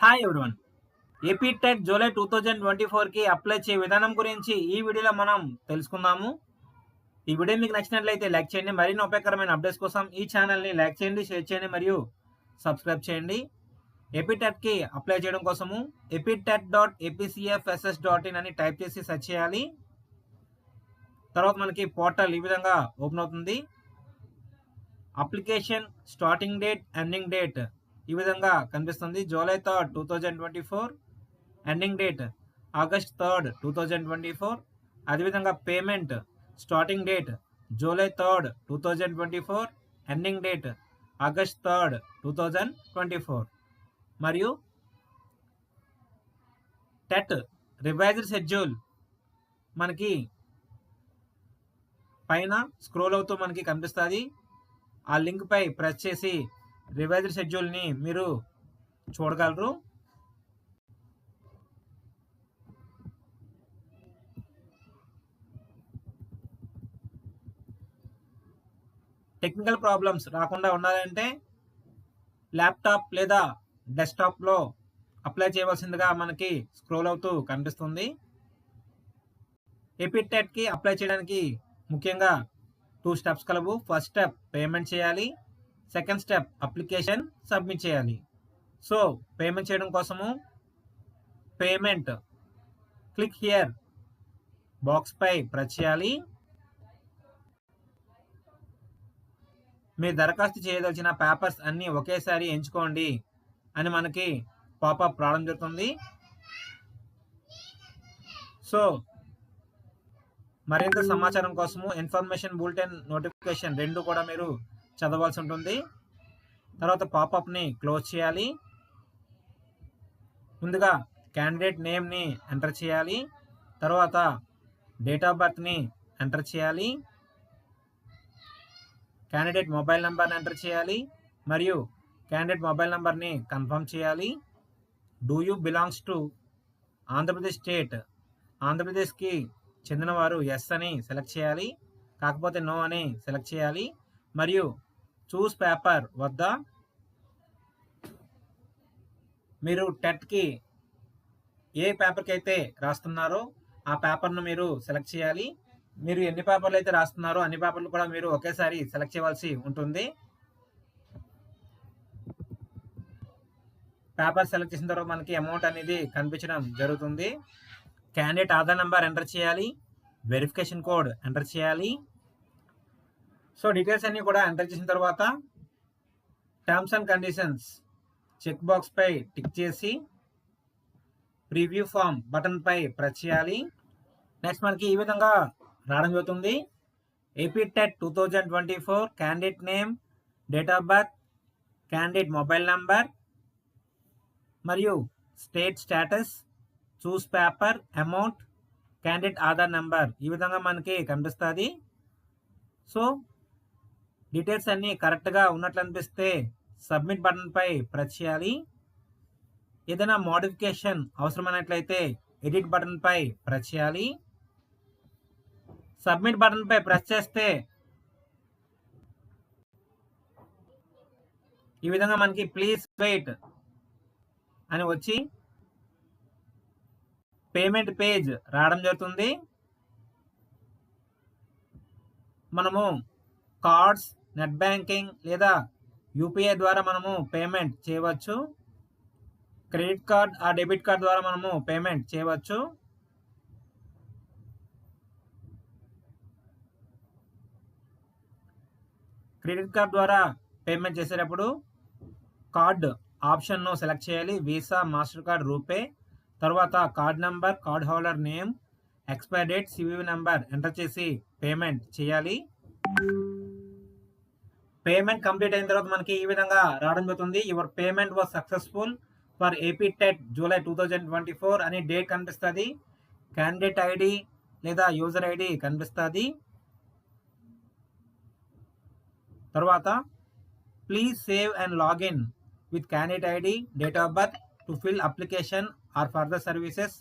Hi everyone. AP TET July 2024కి apply చేయ విధానం గురించి ఈ వీడియోలో మనం తెలుసుకుందాము. ఈ వీడియో మీకు నచ్చినట్లయితే లైక్ చేయండి. మరిన్ని ఉపయోగకరమైన అప్డేట్స్ కోసం ఈ ఛానల్ని లైక్ చేయండి, షేర్ చేయండి మరియు సబ్స్క్రైబ్ చేయండి. ఏపీ టెట్కి అప్లై చేయడం కోసము epitet.apcfss.in అని టైప్ చేసి సెర్చ్ చేయాలి. తర్వాత మనకి పోర్టల్ ఈ విధంగా ఓపెన్ అవుతుంది. Application starting date, ending date ఈ విధంగా కనిపిస్తుంది. July 3, 2024, ending date August 3, 2024. అదేవిధంగా payment starting date July 3, 2024, ending date August 3, 2024. మరియు టెట్ రివైజ్డ్ షెడ్యూల్ మనకి పైన స్క్రోల్ అవుతూ మనకి కనిపిస్తుంది. ఆ లింక్ పై ప్రెస్ చేసి రివైజ్డ్ షెడ్యూల్ని మీరు చూడగలరు. టెక్నికల్ ప్రాబ్లమ్స్ రాకుండా ఉండాలంటే ల్యాప్టాప్ లేదా డెస్క్టాప్లో అప్లై చేయవలసిందిగా మనకి స్క్రోల్ అవుతూ కనిపిస్తుంది. ఏపీ టెట్కి అప్లై చేయడానికి ముఖ్యంగా 2 స్టెప్స్ కలవు. ఫస్ట్ స్టెప్ పేమెంట్ చేయాలి, సెకండ్ స్టెప్ అప్లికేషన్ సబ్మిట్ చేయాలి. సో పేమెంట్ చేయడం కోసము పేమెంట్ క్లిక్ హియర్ బాక్స్ పై ప్రెస్ చేయాలి. మీ దరఖాస్తు చేయదలిచిన పేపర్స్ అన్నీ ఒకేసారి ఎంచుకోండి అని మనకి పాపప్ రావడం జరుగుతుంది. సో మరింత సమాచారం కోసము ఇన్ఫర్మేషన్ బులెటిన్, నోటిఫికేషన్ రెండు కూడా మీరు చదవాల్సి ఉంటుంది. తర్వాత పాపప్ని క్లోజ్ చేయాలి. ముందుగా క్యాండిడేట్ నేమ్ని ఎంటర్ చేయాలి. తర్వాత డేట్ ఆఫ్ బర్త్ని ఎంటర్ చేయాలి. క్యాండిడేట్ మొబైల్ నెంబర్ని ఎంటర్ చేయాలి మరియు క్యాండిడేట్ మొబైల్ నెంబర్ని కన్ఫర్మ్ చేయాలి. Do you belongs to Andhra Pradesh state, ఆంధ్రప్రదేశ్కి చెందినవారు ఎస్ అని సెలెక్ట్ చేయాలి, కాకపోతే నో అని సెలెక్ట్ చేయాలి. మరియు చూస్ పేపర్ వద్ద మీరు టెట్కి ఏ పేపర్కి అయితే రాస్తున్నారో ఆ పేపర్ను మీరు సెలెక్ట్ చేయాలి. మీరు ఎన్ని పేపర్లు అయితే రాస్తున్నారో అన్ని పేపర్లు కూడా మీరు ఒకేసారి సెలెక్ట్ చేయవలసి ఉంటుంది. పేపర్ సెలెక్ట్ చేసిన తర్వాత మనకి అమౌంట్ అనేది కనిపించడం జరుగుతుంది. క్యాండిడేట్ ఆధార్ నెంబర్ ఎంటర్ చేయాలి, వెరిఫికేషన్ కోడ్ ఎంటర్ చేయాలి. సో డీటెయిల్స్ అన్నీ కూడా ఎంటర్ చేసిన తర్వాత terms and conditions check box పై టిక్ చేసి ప్రివ్యూ ఫామ్ బటన్ పై ప్రెస్ చేయాలి. నెక్స్ట్ మనకి ఈ విధంగా రావడం జరుగుతుంది. AP TET 2024 candidate name, date of birth, candidate mobile number మరియు state status, choose paper, amount, candidate Aadhaar number ఈ విధంగా మనకి కనిపిస్తుంది. సో డీటెయిల్స్ అన్నీ కరెక్ట్గా ఉన్నట్లు అనిపిస్తే సబ్మిట్ బటన్ పై ప్రెస్ చేయాలి. ఏదైనా మోడిఫికేషన్ అవసరమైనట్లయితే ఎడిట్ బటన్ పై ప్రెస్ చేయాలి. సబ్మిట్ బటన్ పై ప్రెస్ చేస్తే ఈ విధంగా మనకి ప్లీజ్ వెయిట్ అని వచ్చి పేమెంట్ పేజ్ రావడం జరుగుతుంది. మనము కార్డ్స్, నెట్ బ్యాంకింగ్ లేదా యూపీఐ ద్వారా మనము పేమెంట్ చేయవచ్చు. క్రెడిట్ కార్డ్ ఆ డెబిట్ కార్డ్ ద్వారా మనము పేమెంట్ చేయవచ్చు. క్రెడిట్ కార్డ్ ద్వారా పేమెంట్ చేసేటప్పుడు కార్డ్ ఆప్షన్ను సెలెక్ట్ చేయాలి. Visa, Mastercard, RuPay. తర్వాత card number, card holder name, expire date, CVV number enter చేసి పేమెంట్ చేయాలి. పేమెంట్ కంప్లీట్ అయిన తర్వాత మనకి ఈ విధంగా రావడం జరుగుతుంది. Your payment was successful for AP TET July 2024 అని డేట్ కనిపిస్తుంది. క్యాండిడేట్ ఐడి లేదా యూజర్ ఐడి కనిపిస్తుంది. తర్వాత please save and login with candidate ID, date of birth to fill application or further services.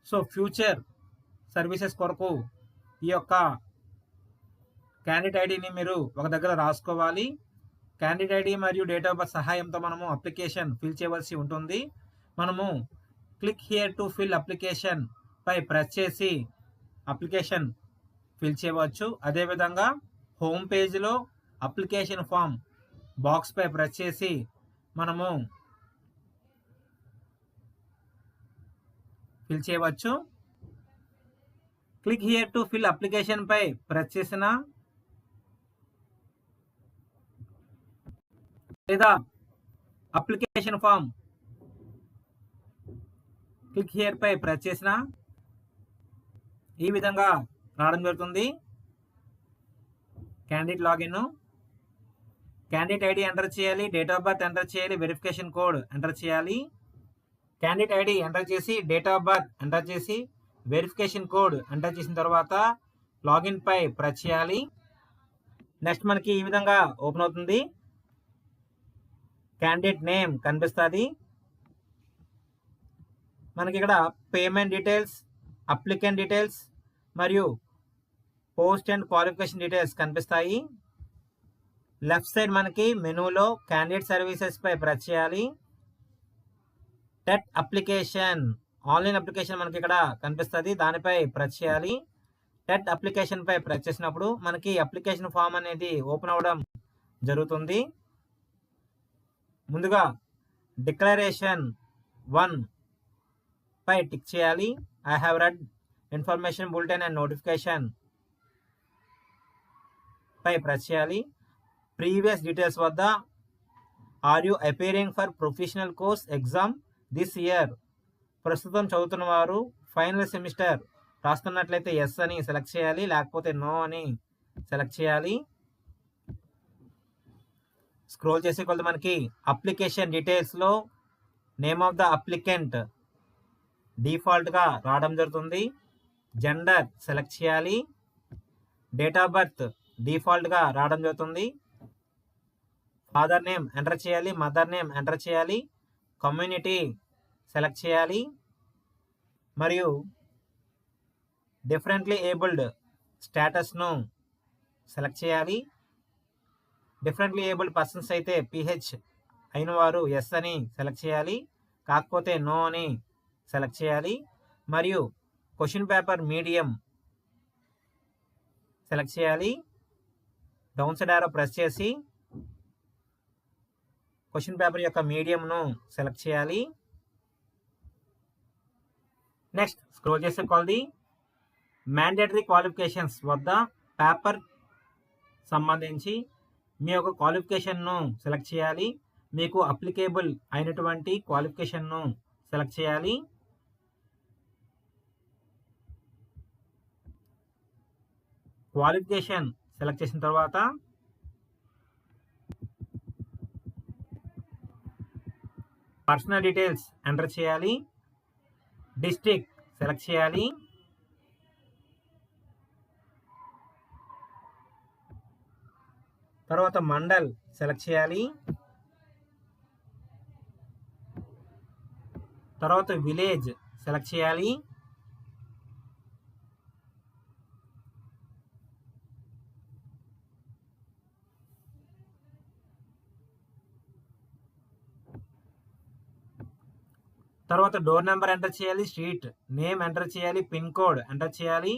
So future services కొరకు ఈ యొక్క candidate ఐడిని మీరు ఒక దగ్గర రాసుకోవాలి. క్యాండిడేట్ ఐడి మరియు డేట్ ఆఫ్ బర్త్ సహాయంతో మనము అప్లికేషన్ ఫిల్ చేయవలసి ఉంటుంది. మనము click here to fill application పై ప్రెస్ చేసి అప్లికేషన్ ఫిల్ చేయవచ్చు. అదేవిధంగా హోమ్ పేజ్లో అప్లికేషన్ ఫామ్ బాక్స్ పై ప్రెస్ చేసి మనము ఫిల్ చేయవచ్చు. Click here to fill application పై ప్రెస్ చేసిన లేదా అప్లికేషన్ ఫామ్ క్లిక్ హియర్ పై ప్రెస్ చేసిన ఈ విధంగా రావడం జరుగుతుంది. Candidate login, candidate ID enter చేయాలి, డేట్ ఆఫ్ బర్త్ ఎంటర్ చేయాలి, వెరిఫికేషన్ కోడ్ ఎంటర్ చేయాలి. క్యాండిడేట్ ఐడి ఎంటర్ చేసి డేట్ ఆఫ్ బర్త్ ఎంటర్ చేసి వెరిఫికేషన్ కోడ్ ఎంటర్ చేసిన తర్వాత లాగిన్ పై ప్రెస్ చేయాలి. నెక్స్ట్ మనకి ఈ విధంగా ఓపెన్ అవుతుంది. క్యాండిడేట్ నేమ్ కనిపిస్తుంది. మనకి ఇక్కడ పేమెంట్ డీటెయిల్స్, అప్లికెంట్ డీటెయిల్స్ మరియు పోస్ట్ అండ్ క్వాలిఫికేషన్ డీటెయిల్స్ కనిపిస్తాయి. లెఫ్ట్ సైడ్ మనకి మెనూలో క్యాండిడేట్ సర్వీసెస్ పై ప్రెస్ చేయాలి. టెట్ అప్లికేషన్, ఆన్లైన్ అప్లికేషన్ మనకి ఇక్కడ కనిపిస్తుంది, దానిపై ప్రెస్ చేయాలి. టెట్ అప్లికేషన్ పై ప్రెస్ చేసినప్పుడు మనకి అప్లికేషన్ ఫామ్ అనేది ఓపెన్ అవ్వడం జరుగుతుంది. ముందుగా డిక్లరేషన్ 1 పై టిక్ చేయాలి. I have read information bulletin and notification పై ప్రెస్ చేయాలి. ప్రీవియస్ డీటెయిల్స్ వద్ద are you appearing for professional course exam this year, ప్రస్తుతం చదువుతున్న వారు ఫైనల్ సెమిస్టర్ రాస్తున్నట్లయితే ఎస్ అని సెలెక్ట్ చేయాలి, లేకపోతే నో అని సెలెక్ట్ చేయాలి. స్క్రోల్ చేసే కొలది మనకి అప్లికేషన్ డీటెయిల్స్లో నేమ్ ఆఫ్ ద అప్లికెంట్ డిఫాల్ట్గా రావడం జరుగుతుంది. జెండర్ సెలెక్ట్ చేయాలి. డేట్ ఆఫ్ బర్త్ డిఫాల్ట్గా రావడం జరుగుతుంది. ఫాదర్ నేమ్ ఎంటర్ చేయాలి, మదర్ నేమ్ ఎంటర్ చేయాలి. కమ్యూనిటీ సెలెక్ట్ చేయాలి మరియు డిఫరెంట్లీ ఏబుల్డ్ స్టేటస్ను సెలెక్ట్ చేయాలి. డిఫరెంట్లీ ఏబుల్డ్ పర్సన్స్ అయితే పిహెచ్ అయిన వారు ఎస్ అని సెలెక్ట్ చేయాలి, కాకపోతే నో అని సెలెక్ట్ చేయాలి. మరియు క్వశ్చన్ పేపర్ మీడియం సెలెక్ట్ చేయాలి. డౌన్ సైడ్ యారో ప్రెస్ చేసి క్వశ్చన్ పేపర్ యొక్క మీడియంను సెలెక్ట్ చేయాలి. నెక్స్ట్ స్క్రోల్ చేసే కొలది మ్యాండేటరీ క్వాలిఫికేషన్స్ వద్ద పేపర్ సంబంధించి మీ యొక్క క్వాలిఫికేషన్ను సెలెక్ట్ చేయాలి. మీకు అప్లికేబుల్ అయినటువంటి క్వాలిఫికేషన్ను సెలెక్ట్ చేయాలి. క్వాలిఫికేషన్ సెలెక్ట్ చేసిన తర్వాత పర్సనల్ డీటెయిల్స్ ఎంటర్ చేయాలి. డిస్ట్రిక్ట్ సెలెక్ట్ చేయాలి. తర్వాత మండల్ సెలెక్ట్ చేయాలి. తర్వాత విలేజ్ సెలెక్ట్ చేయాలి. తర్వాత డోర్ నెంబర్ ఎంటర్ చేయాలి. స్ట్రీట్ నేమ్ ఎంటర్ చేయాలి. పిన్ కోడ్ ఎంటర్ చేయాలి.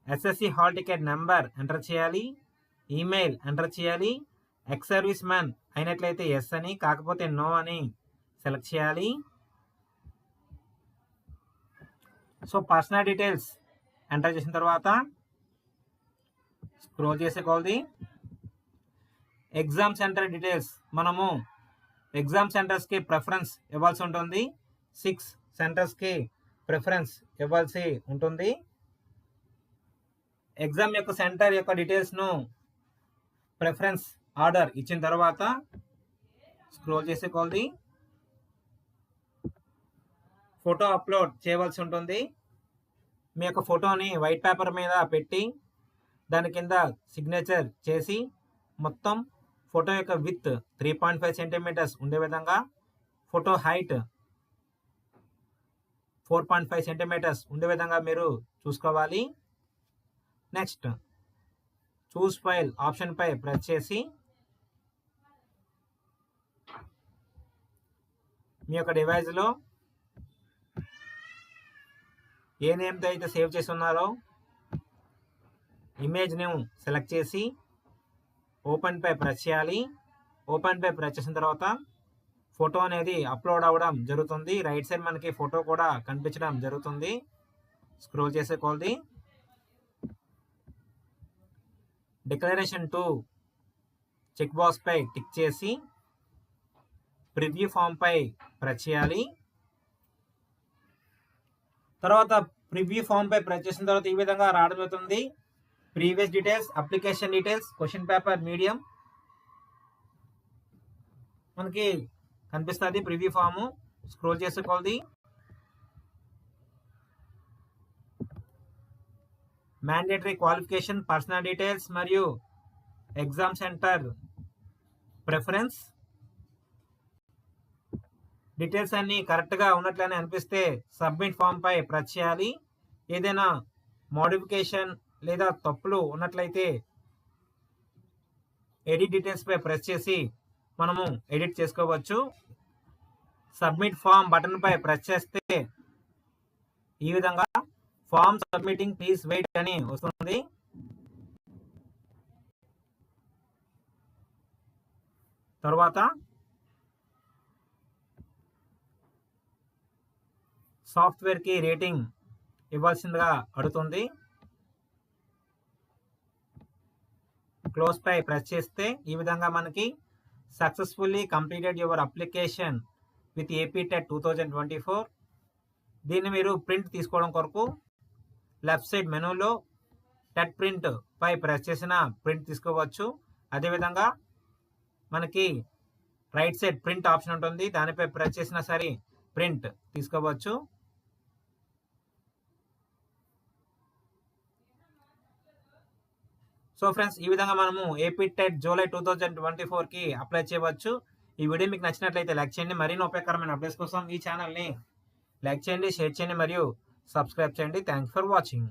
SSC hall ticket number enter చేయాలి. ఈమెయిల్ ఎంటర్ చేయాలి. ఎక్స్ సర్వీస్ మ్యాన్ అయినట్లయితే ఎస్ అని, కాకపోతే నో అని సెలెక్ట్ చేయాలి. సో పర్సనల్ డీటెయిల్స్ ఎంటర్ చేసిన తర్వాత స్క్రోల్ చేసే కొలది ఎగ్జామ్ సెంటర్ డీటెయిల్స్, మనము ఎగ్జామ్ సెంటర్స్కి ప్రిఫరెన్స్ ఇవ్వాల్సి ఉంటుంది. 6 సెంటర్స్కి ప్రిఫరెన్స్ ఇవ్వాల్సి ఉంటుంది. ఎగ్జామ్ యొక్క సెంటర్ యొక్క డీటెయిల్స్ను ప్రిఫరెన్స్ ఆర్డర్ ఇచ్చిన తర్వాత స్క్రోల్ చేసే కొలది ఫోటో అప్లోడ్ చేయవలసి ఉంటుంది. మీ యొక్క ఫోటోని వైట్ పేపర్ మీద పెట్టి దాని కింద సిగ్నేచర్ చేసి మొత్తం ఫోటో యొక్క విత్ 3.5 సెంటీమీటర్స్ ఉండే విధంగా, ఫోటో హైట్ 4.5 సెంటీమీటర్స్ ఉండే విధంగా మీరు చూసుకోవాలి. నెక్స్ట్ చూస్ ఫైల్ ఆప్షన్ పై ప్రెస్ చేసి మీ యొక్క డివైస్లో ఏ నేమ్తో అయితే సేవ్ చేసి ఉన్నారో ఇమేజ్ నేమ్ సెలెక్ట్ చేసి ఓపెన్పై ప్రెస్ చేయాలి. ఓపెన్పై ప్రెస్ చేసిన తర్వాత ఫోటో అనేది అప్లోడ్ అవ్వడం జరుగుతుంది. రైట్ సైడ్ మనకి ఫోటో కూడా కనిపించడం జరుగుతుంది. స్క్రోల్ చేసే కొలది డిక్లరేషన్ 2 చెక్ బాక్స్ పై టిక్ చేసి ప్రివ్యూ ఫామ్ పై ప్రెస్ చేయాలి. తర్వాత ప్రివ్యూ ఫామ్ పై ప్రెస్ చేసిన తర్వాత ఈ విధంగా రావడం జరుగుతుంది. Previous details, application details, question paper medium మనకి కనిపిస్తుంది. ప్రివ్యూ ఫామ్ స్క్రోల్ చేసుకోవాలి. మ్యాండేటరీ క్వాలిఫికేషన్, పర్సనల్ డీటెయిల్స్ మరియు ఎగ్జామ్ సెంటర్ ప్రిఫరెన్స్ డీటెయిల్స్ అన్ని కరెక్ట్గా ఉన్నట్లనే అనిపిస్తే సబ్మిట్ ఫామ్ పై ప్రెస్ చేయాలి. ఏదైనా మోడిఫికేషన్ లేదా తప్పులు ఉన్నట్లయితే ఎడిట్ డీటెయిల్స్ పై ప్రెస్ చేసి మనము ఎడిట్ చేసుకోవచ్చు. సబ్మిట్ ఫామ్ బటన్ పై ప్రెస్ చేస్తే ఈ విధంగా ఫామ్ సబ్మిటింగ్ ప్లీజ్ వెయిట్ అని వస్తుంది. తర్వాత సాఫ్ట్వేర్కి రేటింగ్ ఇవ్వాల్సిందిగా అడుగుతుంది. క్లోజ్ పై ప్రెస్ చేస్తే ఈ విధంగా మనకి successfully completed your application with AP TET 2024. దీన్ని మీరు ప్రింట్ తీసుకోవడం కొరకు లెఫ్ట్ సైడ్ మెనూలో టెట్ ప్రింట్ పై ప్రెస్ చేసిన ప్రింట్ తీసుకోవచ్చు. అదేవిధంగా మనకి రైట్ సైడ్ ప్రింట్ ఆప్షన్ ఉంటుంది, దానిపై ప్రెస్ చేసినా సరే ప్రింట్ తీసుకోవచ్చు. సో ఫ్రెండ్స్, ఈ విధంగా మనము ఏపీ టెట్ జూలై 2024కి అప్లై చేయవచ్చు. ఈ వీడియో మీకు నచ్చినట్లయితే లైక్ చేయండి. మరిన్ని ఉపయోగకరమైన అప్డేట్స్ కోసం ఈ ఛానల్ని లైక్ చేయండి, షేర్ చేయండి మరియు సబ్స్క్రైబ్ చేయండి. Thanks for watching.